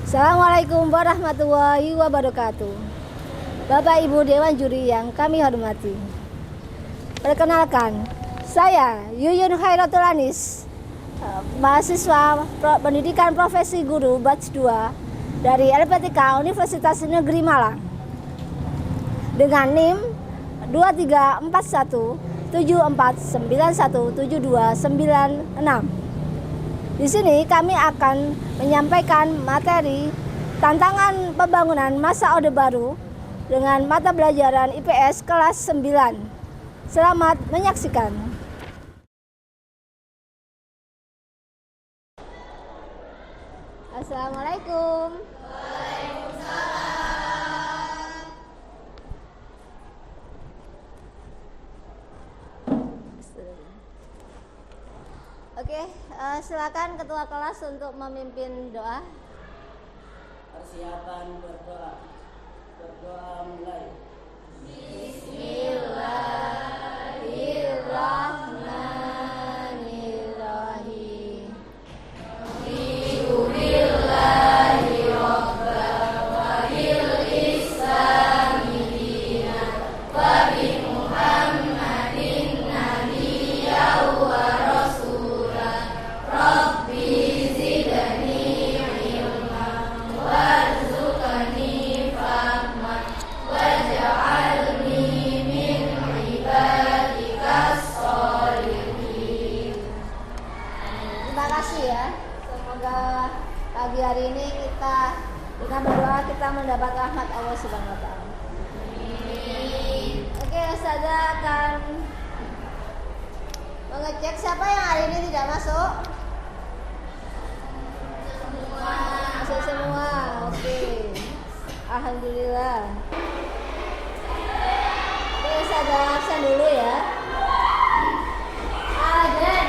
Assalamualaikum warahmatullahi wabarakatuh. Bapak Ibu Dewan Juri yang kami hormati. Perkenalkan, saya Yuyun Khairatul Anis, mahasiswa pendidikan profesi guru batch 2 dari LPTK Universitas Negeri Malang. Dengan NIM 234174917296. Di sini kami akan menyampaikan materi tantangan pembangunan masa Orde Baru dengan mata pelajaran IPS kelas 9. Selamat menyaksikan. Assalamualaikum. Oke, silakan ketua kelas untuk memimpin doa. Persiapan berdoa. Berdoa mulai. Bismillahirrahmanirrahim. Pagi hari ini kita dengan berdoa kita mendapat rahmat Allah Subhanahu wa taala. Oke, Ustazah akan mengecek siapa yang hari ini tidak masuk. Masuk semua. Oke. Alhamdulillah. Oke, Ustazah absen dulu ya. Aden,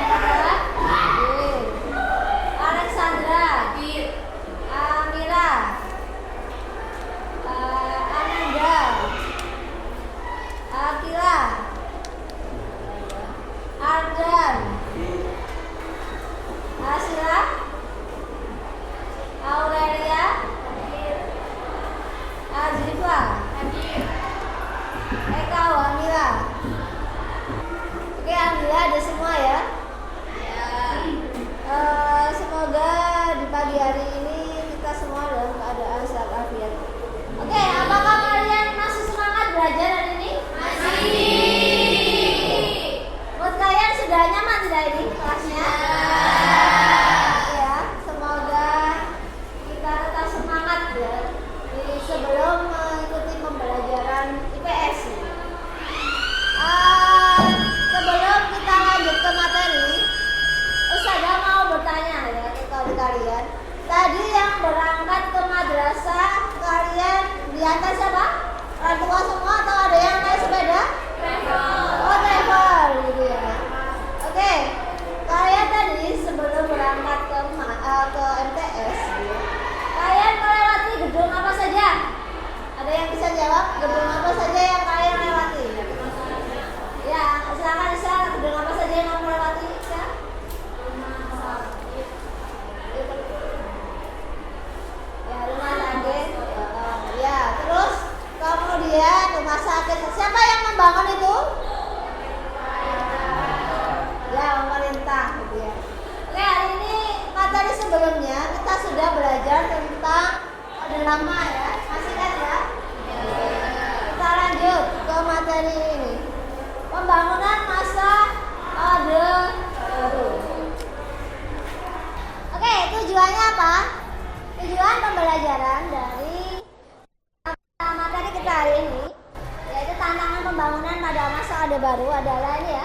Alexandra, Amira, Ananda, Akila, Ardan, Asila, Aurelia, Azifa, Eka, Wamila. Oke, alhamdulillah ada semua ya. Semoga di pagi hari ini kita semua dalam keadaan sehat walafiat. Oke, apakah kalian masih semangat belajar hari ini? Masih. Buat kalian sudah nyaman tidak ini kelasnya? Ya, semoga kita tetap semangat ya sebelum mengikuti pembelajaran IPS. Sebelum kita lanjut ke materi, Ustazah mau bertanya ya kepada kalian. Tadi yang berangkat ke madrasah kalian diantar siapa? Orang tua semua atau ada yang naik sepeda? Oh, driver gitu ya. Oke. Kalian tadi sebelum berangkat ke MTS ya, kalian melewati gedung apa saja? Ada yang bisa jawab? Gedung apa saja yang kalian lewati? Ya, silakan Isa, gedung apa saja yang kamu lewati? Isa? Rumah sakit. Ya, terus kemudian rumah sakit. Siapa yang membangun itu? Ya, pemerintah gitu ya. Oke, hari ini materi sebelumnya kita sudah belajar tentang Orde Lama ya. Masih kan ya? Kita lanjut ke materi ini. Pembangunan masa Orde Baru. Oke, tujuannya apa? Tujuan pembelajaran dari materi kita hari ini yaitu tantangan pembangunan pada masa Orde Baru adalah ini ya.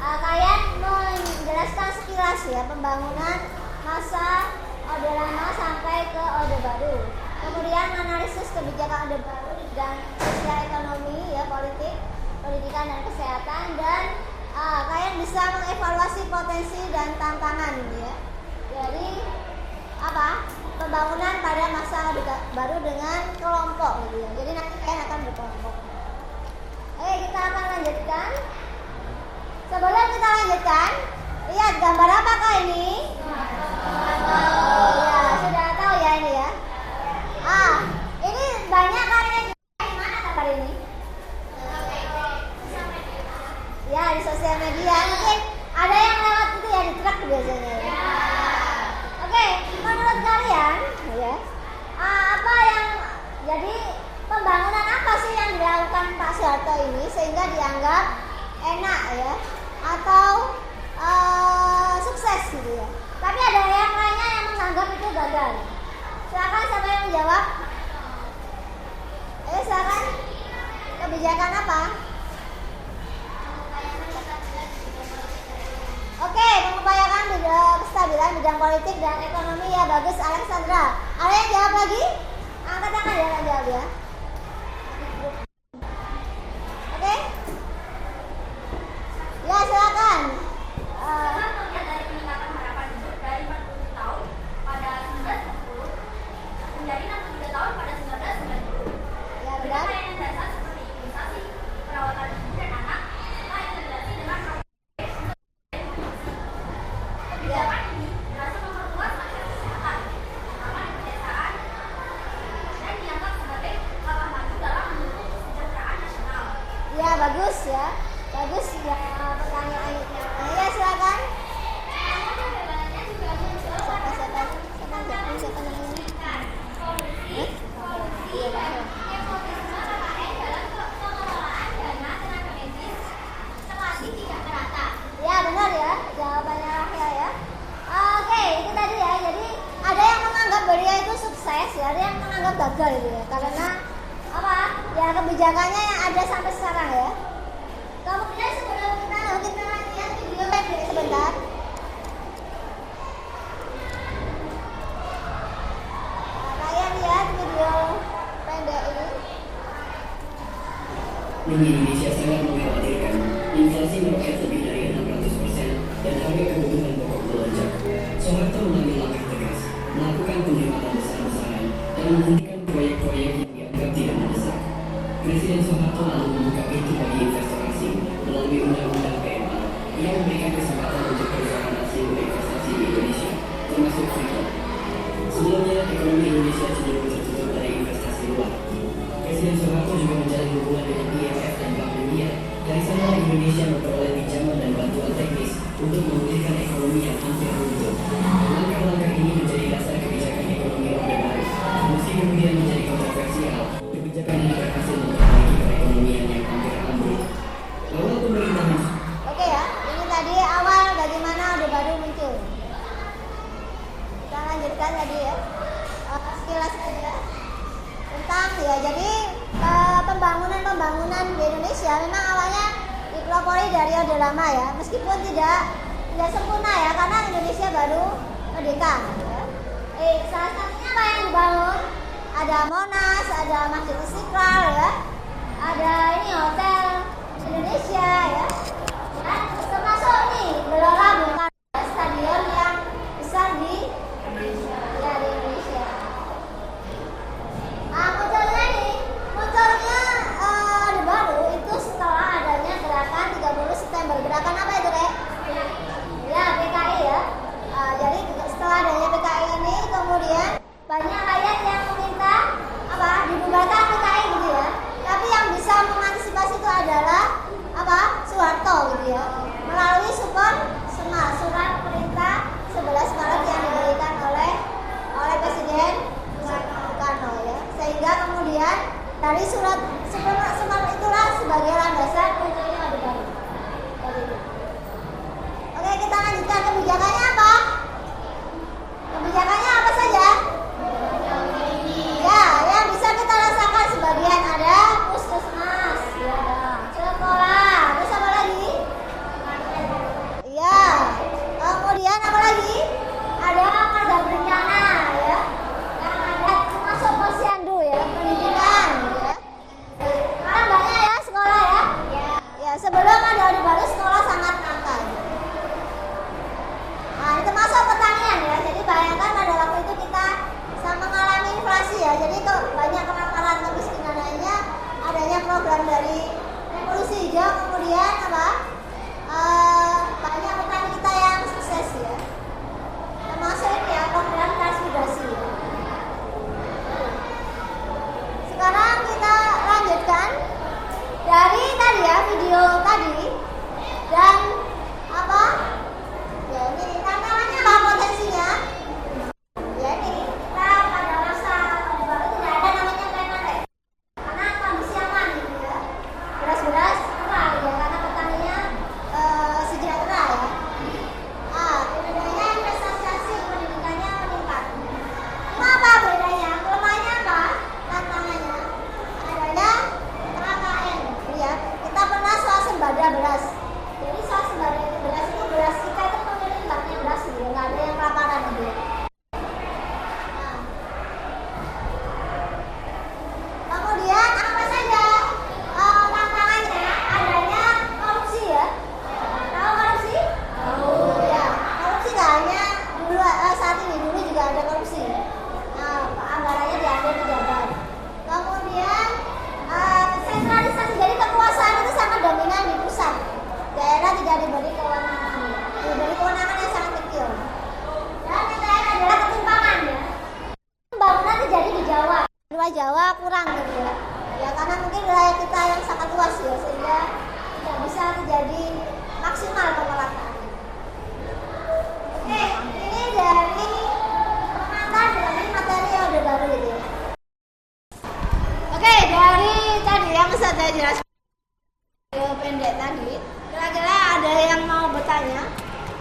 Kalian menjelaskan sekilas ya pembangunan masa Orde Lama sampai ke Orde Baru. Kemudian analisis kebijakan Orde Baru dan sosial ekonomi ya, politik, pendidikan dan kesehatan, dan kalian bisa mengevaluasi potensi dan tantangan ya. Jadi apa? Pembangunan pada masa Orde Baru dengan kelompok gitu ya. Jadi nanti kalian akan berkelompok. Oke, kita akan lanjutkan. Sebelum kita lanjutkan, lihat gambar apakah ini? Ya, sudah tahu ya ini ya. di sosial media. Mungkin ada yang lewat itu ya di truk biasanya ya. Oke, menurut kalian ya, apa yang jadi pembangunan apa sih yang dilakukan Pak Soeharto ini sehingga dianggap enak ya atau sukses gitu ya. Tapi ada yang lainnya yang menganggap itu gagal. Silakan siapa yang menjawab? Ayo silakan. Kebijakan apa? Oke, mengupayakan kestabilan bidang politik dan ekonomi ya, bagus Alexandra. Ada yang jawab lagi? Angkat tangan ya yang jawab ya. Oke? Ya silakan. Dari peningkatan harapan hidup dari 40 tahun pada 1940 menjadi 63 tahun pada 1990. Ya benar. Pelayanan dasar seperti imunisasi, perawatan ibu dan anak, terintegrasi dengan kebijakan ini berhasil memperluas akses kesehatan, terutama di pedesaan, dan dianggap sebagai langkah maju dalam mendukung kesejahteraan nasional. Ya bagus ya. Bagus ya pertanyaan ini. Ya silakan. Siapa namanya? Iya, ya benar ya jawabannya Rahel ya. Oke, itu tadi ya. Jadi ada yang menganggap beliau itu sukses ya, ada yang menganggap gagal gitu ya. Karena apa? Ya kebijakannya yang ada sampai sekarang ya. Kemudian sebelum kita lihat video pendek sebentar. Kalian lihat video pendek ini. Bank Indonesia sangat mengkhawatirkan inflasi meroket lebih dari 600% dan harga kebutuhan pokok melonjak. Soeharto mengambil langkah tegas, melakukan penghematan besar-besaran dan menghentikan proyek-proyek yang dianggap tidak mendesak. Presiden Soeharto lalu membuka pintu bagi investor asing melalui Undang-Undang PMA yang memberikan kesempatan untuk perusahaan asing berinvestasi di Indonesia, termasuk Freeport. Sebelumnya, ekonomi Indonesia cenderung tertutup dari investasi luar. Presiden Soeharto juga menjalin hubungan dengan IMF dan Bank Dunia. Dari sana Indonesia memperoleh pinjaman dan bantuan teknis untuk memulihkan ekonomi yang hampir runtuh. Langkah-langkah ini menjadi dasar kebijakan ekonomi Orde Baru. Meski kemudian menjadi kontroversial, kebijakan ini berhasil memperbaiki perekonomian yang hampir ambruk. Awal pemerintahan. Oke ya, ini tadi awal bagaimana Orde Baru muncul. Kita lanjutkan tadi ya. Sekilas saja tentang ya jadi pembangunan di Indonesia memang awalnya dipelopori dari Orde Lama ya, meskipun tidak sempurna ya karena Indonesia baru merdeka ya. Salah satunya apa yang dibangun? Ada Monas, ada Masjid Istiqlal ya, ada ini Hotel Indonesia ya, dan termasuk nih Gelora Bung Karno, stadion yang besar di Indonesia. Munculnya Orde Baru itu setelah adanya gerakan 30 September. Gerakan apa itu, Rek? Ya, PKI ya. Jadi setelah adanya PKI ini kemudian banyak rakyat yang meminta apa? Dibubarkan PKI gitu ya. Tapi yang bisa mengantisipasi itu adalah apa? Soeharto gitu ya. Melalui surat perintah 11 Maret yang diberikan oleh Presiden Soekarno ya. Sehingga kemudian dari surat itulah sebagai landasan munculnya Orde Baru. Oke, kita lanjutkan kebijakannya apa? Kebijakannya apa saja? Ya, yang bisa kita rasakan sebagian ada puskesmas, ya, sekolah, terus apa lagi? Ya, kemudian apa lagi? Ada marga berencana ya, yang ada termasuk posyandu ya, pendidikan ya. Sekarang banyak ya sekolah ya. Ya, sebelum ada Orde Baru sekolah sangat langka. Nah, ini termasuk pertanian ya. Jadi bayangkan pada waktu itu kita mengalami inflasi ya. Jadi banyak kelaparan, kemiskinan lainnya, adanya program dari Revolusi Hijau, kemudian apa? Banyak petani kita yang sukses ya. Termasuk ini ya program transmigrasi. Ya. Sekarang kita lanjutkan dari tadi ya video tadi. swasembada beras. Jadi swasembada beras itu beras kita itu pemerintahnya beras gitu, nggak ada yang kelaparan gitu ya. Nah. Kemudian apa saja tantangannya? Adanya korupsi ya. Tahu korupsi? Tahu. Ya, korupsi nggak hanya dulu saat ini, dulu juga ada korupsi. Nah, anggarannya diambil pejabat. Kemudian sentralisasi, jadi kekuasaan itu sangat dominan di pusat. Daerah tidak diberi kewenangan, diberi kewenangan yang sangat kecil. Dan yang terakhir adalah ketimpangan ya. Pembangunan terjadi di Jawa. Luar Jawa kurang gitu ya. Ya karena mungkin wilayah kita yang sangat luas ya, sehingga tidak bisa terjadi maksimal pemerataan. Oke, ini dari pengantar dari materi Orde Baru gitu ya. Oke, dari tadi yang saya jelaskan pendek tadi, kira-kira ada yang mau bertanya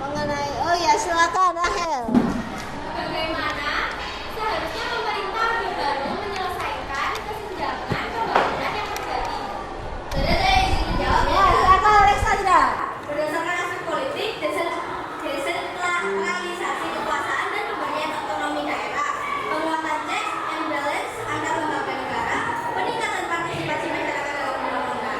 mengenai, oh ya silakan Rahel. Bagaimana seharusnya pemerintah Orde Baru menyelesaikan kesenjangan pembangunan yang terjadi? Sudah saya izin menjawab Ya, silakan Alexandra. Berdasarkan aspek politik, desentralisasi kekuasaan dan pemberian otonomi daerah, penguatan checks and balance antar lembaga negara, peningkatan partisipasi masyarakat dalam pembangunan.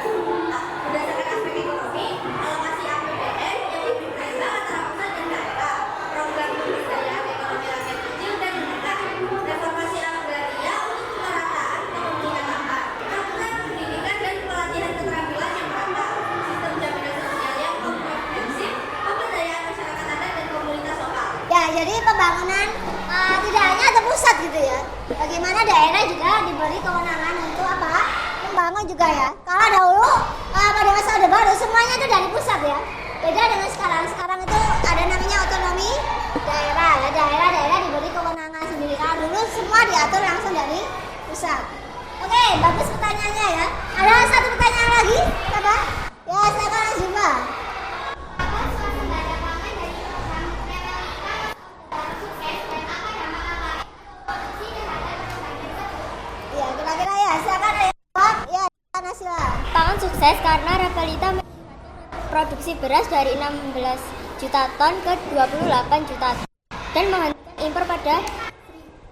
Berdasarkan aspek ekonomi, alokasi APBN yang lebih berimbang antara pusat dan daerah, program pemberdayaan ekonomi rakyat kecil dan menengah, reformasi agraria untuk pemerataan kepemilikan lahan, program pendidikan dan pelatihan keterampilan yang merata, sistem jaminan sosial yang komprehensif, pemberdayaan masyarakat adat dan komunitas lokal. Ya, jadi pembangunan tidak hanya ada pusat gitu ya. Bagaimana daerah juga diberi kewenangan untuk apa? Membangun juga ya. Kalau dahulu pada masa Orde Baru semuanya itu dari pusat ya. Beda dengan sekarang. Sekarang itu ada namanya otonomi daerah ya. Daerah-daerah diberi kewenangan sendiri. Kalau dulu semua diatur langsung dari pusat. Oke, bagus pertanyaannya ya. Ada satu pertanyaan lagi, Kakak? Ya, silakan Azima. Apa swasembada pangan dari program realitas sukses dan apa dampak korupsi terhadap persaingan? Ya, kira-kira ya. Silakan ya. Ya, Nasila. Pangan sukses karena Repelita produksi beras dari 16 juta ton ke 28 juta ton dan menghentikan impor pada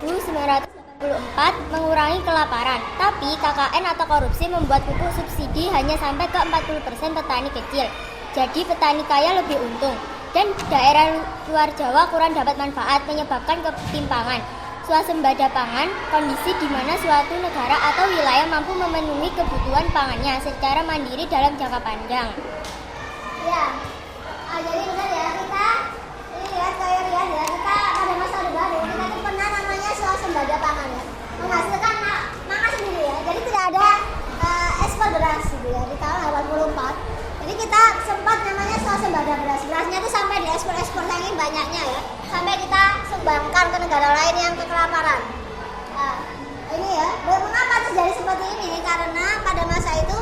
1984 mengurangi kelaparan. Tapi KKN atau korupsi membuat pupuk subsidi hanya sampai ke 40% petani kecil. Jadi petani kaya lebih untung dan daerah luar Jawa kurang dapat manfaat, menyebabkan ketimpangan. Swasembada pangan, kondisi di mana suatu negara atau wilayah mampu memenuhi kebutuhan pangannya secara mandiri dalam jangka panjang. Ya, jadi benar ya, kita ini lihat kayak lihat ya, kita pada masa Orde Baru kita itu pernah namanya swasembada pangan ya, menghasilkan pangan sendiri ya. Jadi tidak ada ekspor beras gitu ya di tahun 84. Jadi kita sempat namanya swasembada beras. Berasnya itu sampai diekspor saking banyaknya ya, sampai kita sumbangkan ke negara lain yang kekelaparan. Nah, ini ya, mengapa terjadi seperti ini? Karena pada masa itu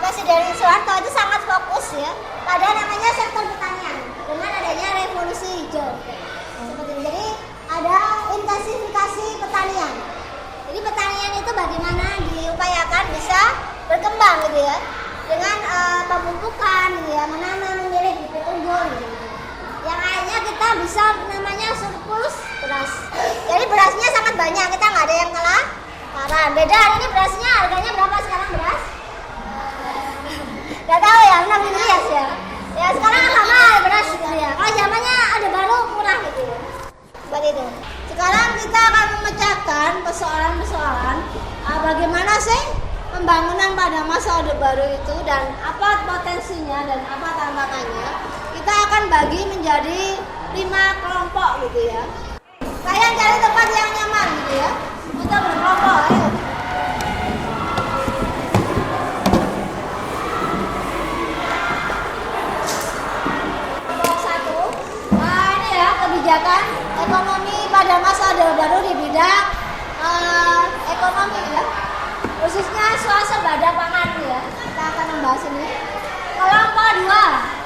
Presiden Soeharto itu sangat fokus ya pada namanya sektor pertanian dengan adanya revolusi hijau. Seperti ini. Jadi ada intensifikasi pertanian. Jadi pertanian itu bagaimana diupayakan bisa berkembang gitu ya, dengan pemupukan gitu ya, menanam, memilih bibit unggul gitu. Yang akhirnya kita bisa namanya surplus beras. Jadi berasnya sangat banyak, kita nggak ada yang kelaparan. Beda hari ini berasnya harganya berapa sekarang beras? Gak tahu ya, enam ribu ya. Ya sekarang kan mahal beras gitu ya. Kalau zamannya Orde Baru murah gitu ya. Seperti itu. Sekarang kita akan memecahkan persoalan-persoalan bagaimana sih pembangunan pada masa Orde Baru itu dan apa potensinya dan apa tantangannya. Kita akan bagi menjadi 5 kelompok gitu ya. Kalian cari tempat yang nyaman gitu ya untuk berkelompok. Ayo. Kebijakan ekonomi pada masa Orde Baru di bidang ekonomi ya, khususnya swasembada pangan ya. Kita akan membahas ini. Kelompok 2.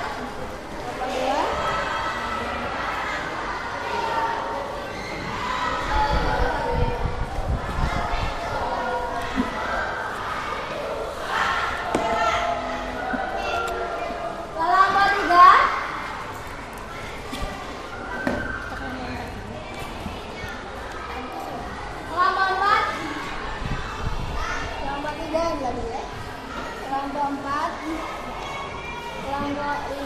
kelompok 4, kelompok 5.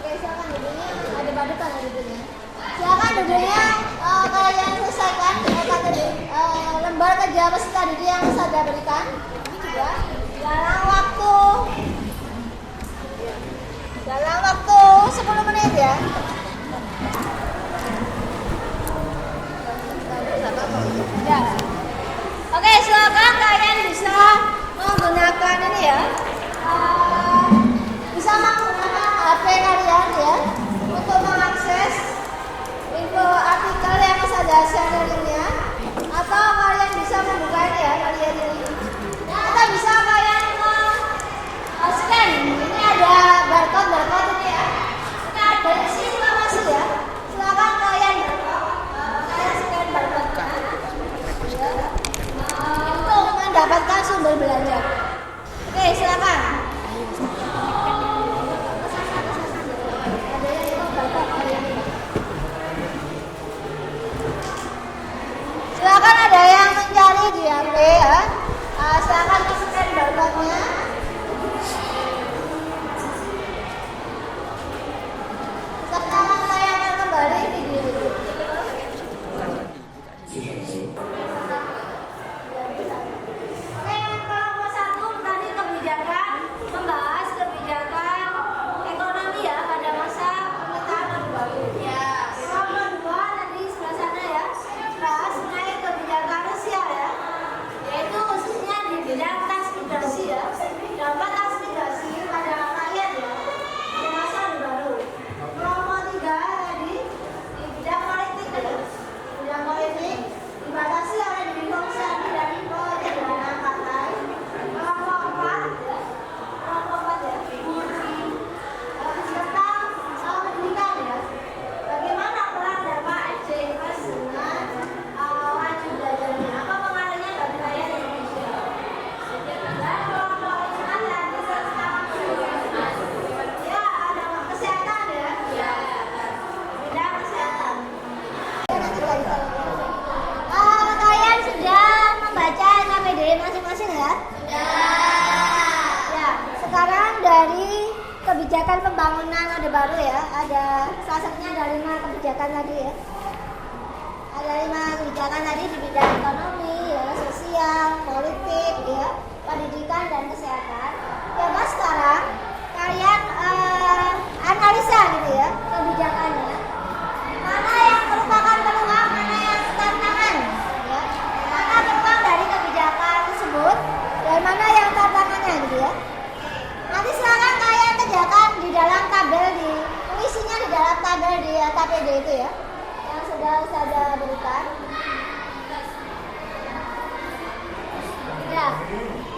Oke, silakan duduknya. Ada badukan ya duduknya. Silakan duduknya. Kalian selesaikan lembar kerja peserta didik yang saya berikan. Ini juga dalam waktu 10 menit ya. Ya. Oke, silakan kalian bisa menggunakan ini ya. Bisa menggunakan HP kalian ya untuk mengakses info artikel yang saya share linknya, atau kalian bisa membuka ini ya, kalian ini. Atau bisa kalian scan. Ini ada barcode ini ya. Ini ada isi informasi ya. Silakan kalian scan barcode-nya. Untuk mendapatkan sumber belajar. Oke, silakan. Silakan ada yang mencari di HP ya. Silakan scan barcode-nya. Sekarang saya akan kembali video itu. Kelompok 1 tadi kebijakan, membahas kebijakan ekonomi ya pada masa pemerintahan Orde Baru. Kelompok 2 tadi sebelah sana ya, bahas mengenai kebijakan sosial ya, yaitu khususnya di bidang transmigrasi ya, dampak transmigrasi pada rakyat ya pada masa Orde Baru. Kelompok 3 tadi di bidang politik ya, bidang politik dibatasi oleh diferensiasi dari penyederhanaan partai. Kelompok 4 ya, tentang pendidikan ya, bagaimana peran dampak SJMS dengan wajib belajarnya, apa pengaruhnya bagi rakyat Indonesia. Dan kelompok 5 tadi tentang ya, ada kesehatan ya, bidang kesehatan. Kalian sudah membaca KPD masing-masing ya? Ya, sekarang dari kebijakan pembangunan Orde Baru ya, ada salah satunya ada 5 kebijakan tadi ya. Ada 5 kebijakan tadi di bidang ekonomi ya, sosial, politik ya, pendidikan dan kesehatan. Ya, Mas, sekarang kalian analisa gitu ya kebijakannya. Mana yang merupakan peluang, mana yang tantangan ya. Mana peluang dari kebijakan tersebut dan mana yang tantangannya gitu ya. Nanti silakan kalian kerjakan di dalam tabel isinya di dalam tabel di KPD itu ya, yang sudah saya berikan. Ya,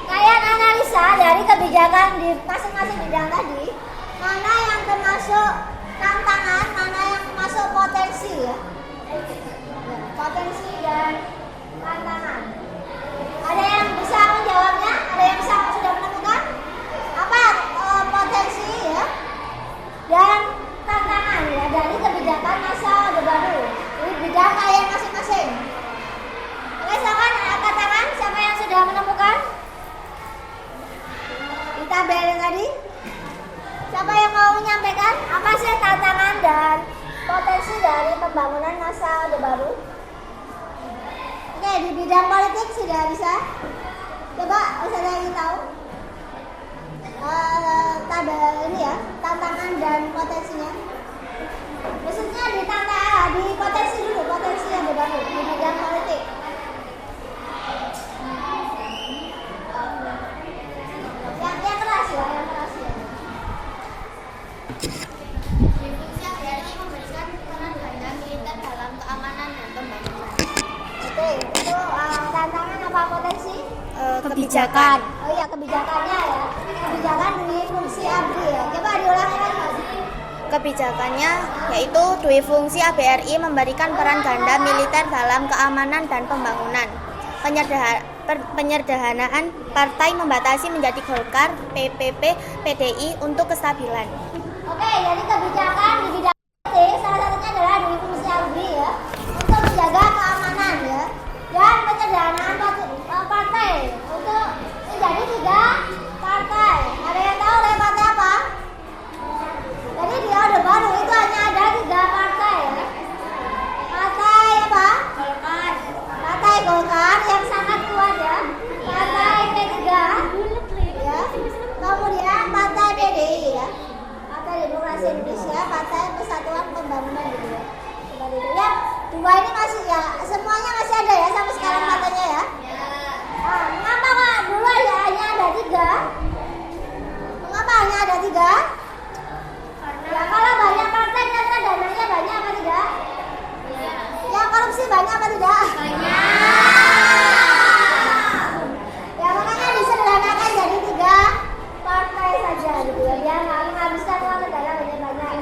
kalian analisa dari kebijakan di masing-masing bidang tadi, mana yang termasuk tantangan, mana yang termasuk potensi ya. Potensi dan tantangan. Ada yang bisa menjawabnya? Ada yang sudah menemukan apa potensi ya dan tantangan ya dari kebijakan masa Orde Baru di bidang kalian masing-masing? Oke, silakan angkat tangan siapa yang sudah menemukan di tabel yang tadi. Siapa yang mau menyampaikan apa sih tantangan dan potensi dari pembangunan masa Orde Baru? Oke, di bidang politik sudah bisa. Coba saya ingin tahu tabel ini ya, tantangan dan potensinya. Khususnya di potensi dulu, potensi yang baru di bidang politik. Yang keras ya, yang keras ya. Fungsi ABRI memberikan peran ganda militer dalam keamanan dan pembangunan. Oke, itu tantangan apa potensi? Kebijakan. Oh iya, kebijakannya ya. Kebijakan di fungsi ABRI ya. Coba diulangi lagi. Kebijakannya yaitu dui fungsi ABRI memberikan peran ganda militer dalam keamanan dan pembangunan. Penyederhanaan partai membatasi menjadi Golkar, PPP, PDI untuk kestabilan. Oke, jadi kebijakan di bidang politik salah satunya adalah dui fungsi ABRI ya, untuk menjaga keamanan ya, dan penyederhanaan partai untuk menjadi 3 partai tidak? Ya kalau banyak praktek kan dananya banyak apa tidak? Ya korupsi banyak apa tidak? Ya makanya disederhanakan jadi 3 partai saja gitu ya. Biar nggak menghabiskan uang negara banyak-banyak.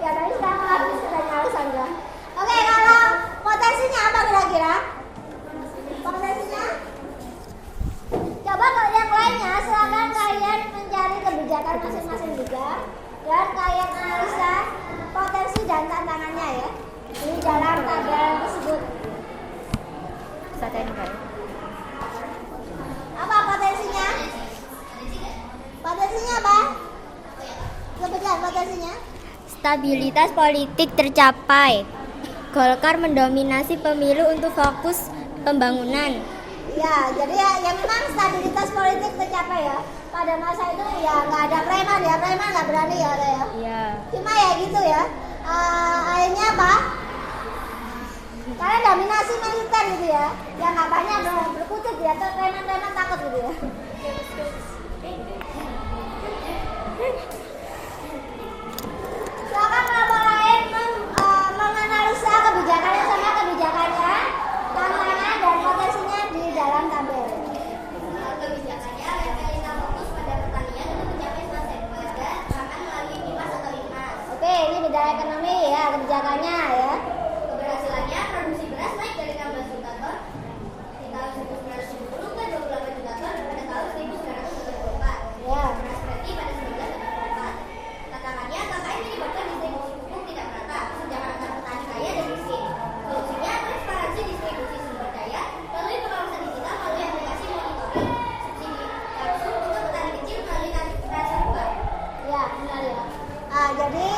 Ya tadi sudah habis sudah nyala Sandra. Oke, kalau potensinya apa kira-kira? Potensinya? Coba kalau yang lainnya silakan kalian mencari kebijakan masing-masing juga dan kalian analisa potensi dan tantangannya ya di dalam tabel tersebut. Apa potensinya? Potensinya apa? Sebutkan potensinya. Stabilitas politik tercapai. Golkar mendominasi pemilu untuk fokus pembangunan. Ya, jadi ya memang stabilitas politik tercapai ya. Pada masa itu ya nggak ada preman ya, preman nggak berani ya, ya. Iya. Cuma ya gitu ya. Akhirnya apa? Karena dominasi militer gitu ya. Ya nggak banyak berkutik ya, atau preman-preman takut gitu ya. Silakan kelompok lain menganalisa kebijakannya sama kebijakannya, tantangan dan potensinya di dalam tabel. Kebijakannya levelnya fokus pada pertanian untuk mencapai swasembada pangan melalui BIMAS atau INMAS. Oke, ini bidang ekonomi ya kebijakannya ya. Keberhasilannya produksi beras naik dari 16 juta ton di tahun 1970 ke 28 juta ton pada tahun 1994. Ya. Beras berarti pada 1984. Tantangannya KKN menyebabkan distribusi pupuk tidak merata, kesenjangan antar petani kaya dan miskin. Solusinya transparansi distribusi sumber daya melalui pengawasan digital melalui aplikasi monitoring subsidi langsung untuk petani kecil melalui transfer bank. Ya, benar ya. Jadi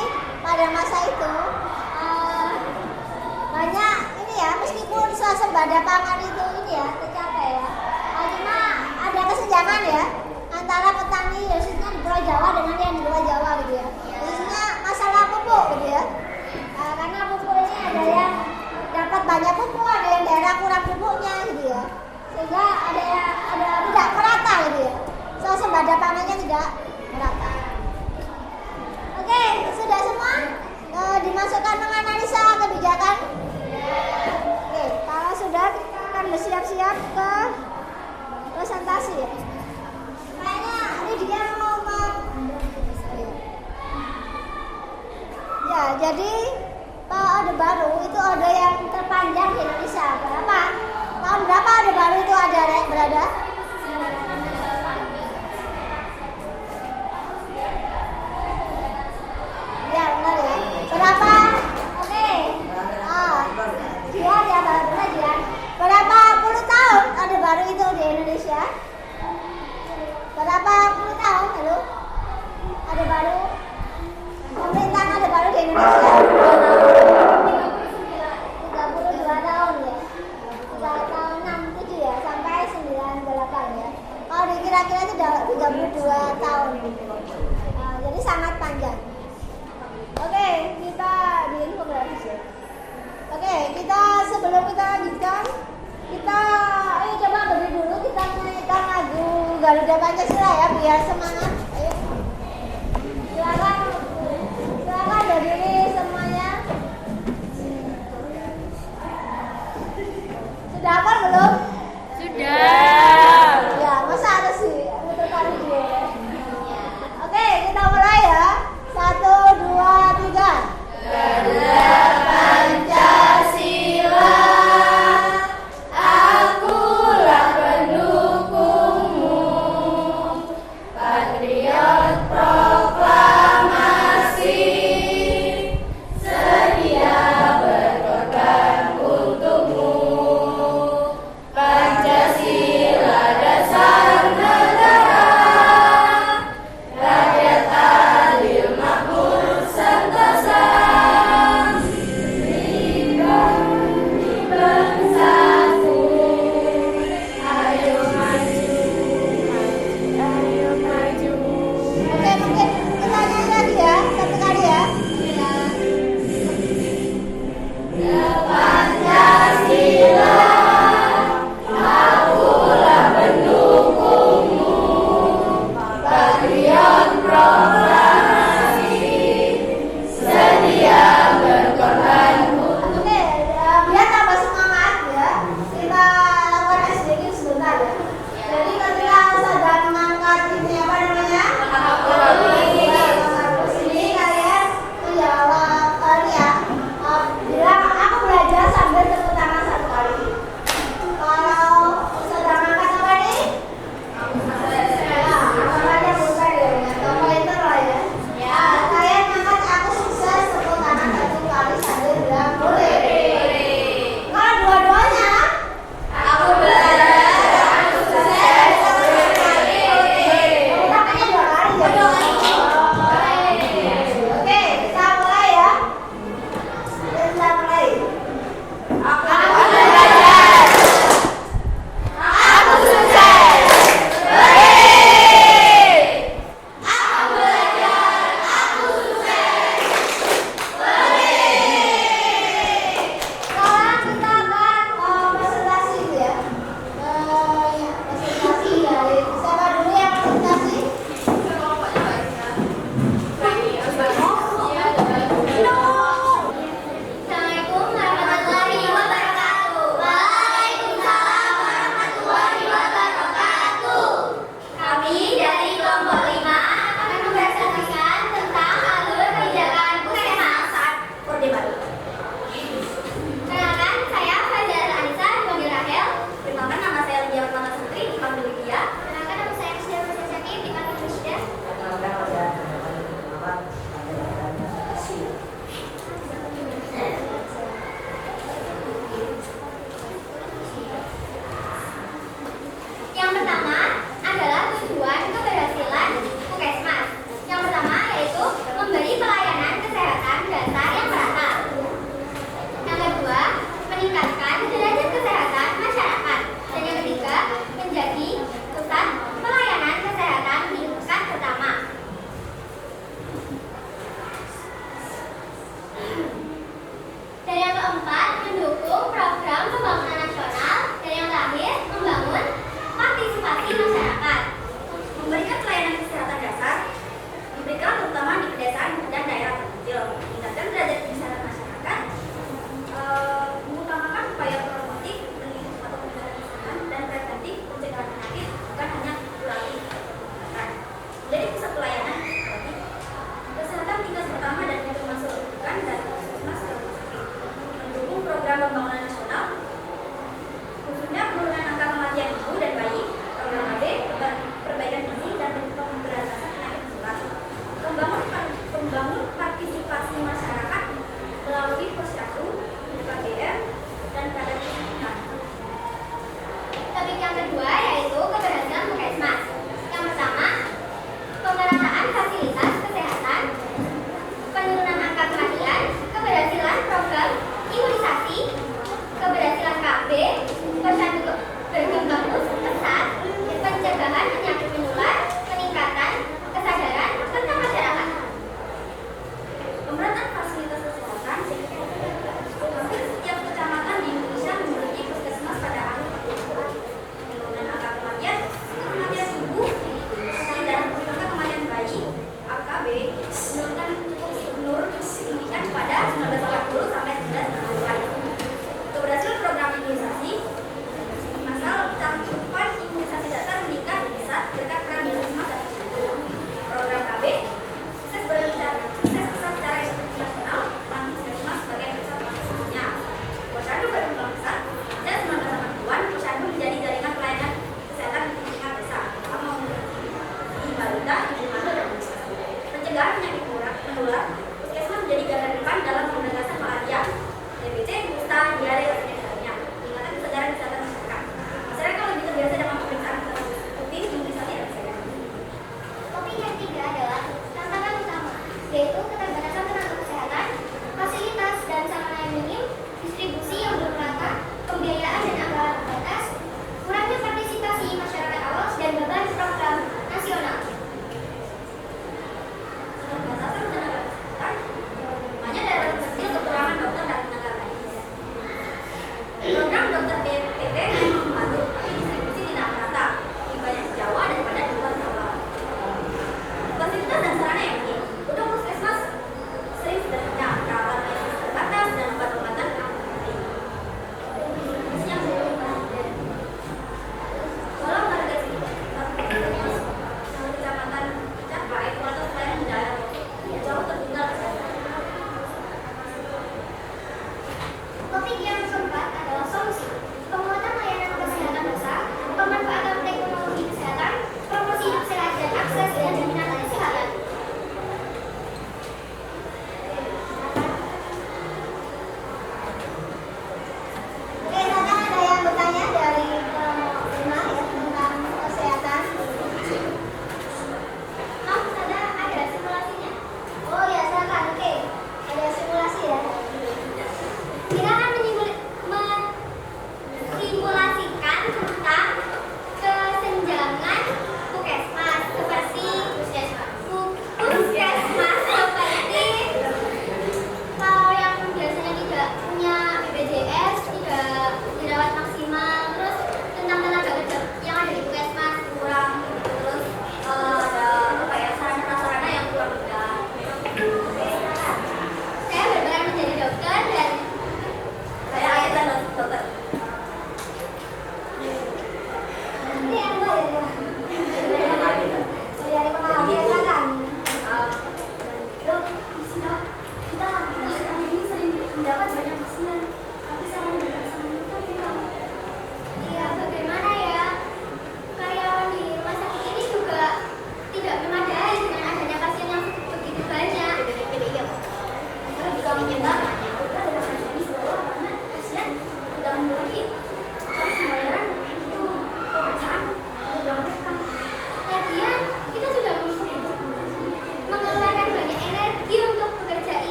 pada masa itu banyak ini ya, meskipun swasembada pangan itu ini ya tercapai ya. Cuma ada kesenjangan ya antara petani khususnya di Pulau Jawa dengan yang di luar Jawa gitu ya. Khususnya masalah pupuk gitu ya. Karena pupuk ini ada yang dapat banyak pupuk, ada yang daerah kurang pupuknya gitu ya. Sehingga ada tidak merata gitu ya. Swasembada pangannya tidak merata. Oke, sudah semua dimasukkan menganalisa kebijakan. Oke, kalau sudah kita akan bersiap-siap ke presentasi ya. Kayaknya ini dia mau ya, jadi kalau Orde Baru itu orde yang terpanjang di Indonesia. Berapa? Tahun berapa Orde Baru itu ada berada? Ya benar ya. Berapa? Oke. Dia baru aja. Berapa puluh tahun Orde Baru itu di Indonesia? Berapa puluh tahun lalu? Orde Baru. Pemerintahan Orde Baru di Indonesia. 32 tahun ya. 3 tahun 67 ya sampai 98 ya. Kalau dikira-kira itu 32 tahun. Jadi sangat panjang. Oke, kita di infografis ya. Oke, kita sebelum kita lanjutkan, kita coba berdiri dulu, kita menyanyikan lagu Garuda Pancasila ya biar semangat. Ayo. Silakan berdiri semuanya. Sudah hafal belum?